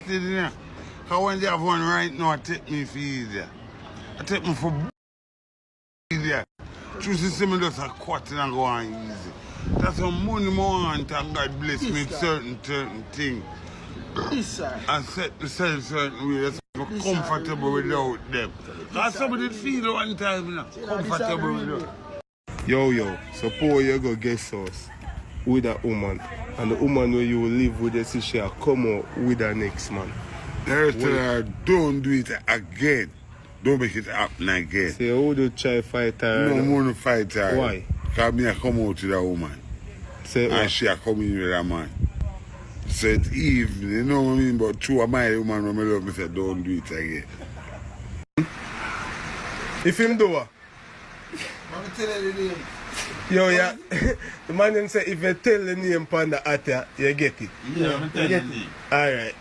Because when they have one right now, I take me for easier. I take me for easier. Choose to see me just a quarter and go on easy. That's some money more want and God bless me with certain things. I set myself certain way that's comfortable without them. Because somebody feel one time, you know, comfortable without. Yo, suppose you go guest house with a woman, and the woman where you live with, you see she come out with her next man. They tell her, don't do it again. Don't make it happen again. Say, how would you try fight her? No, I want to fight her. Why? Because me I come out with a woman. Say, and she a come in with a man. So it's even, you know what I mean? But two of my woman when I love me say, don't do it again. If him do what? I'm telling you the name. Yo, yeah. The man then say, if you tell the name on the hat, you get it. Yeah, I'm telling you. Alright.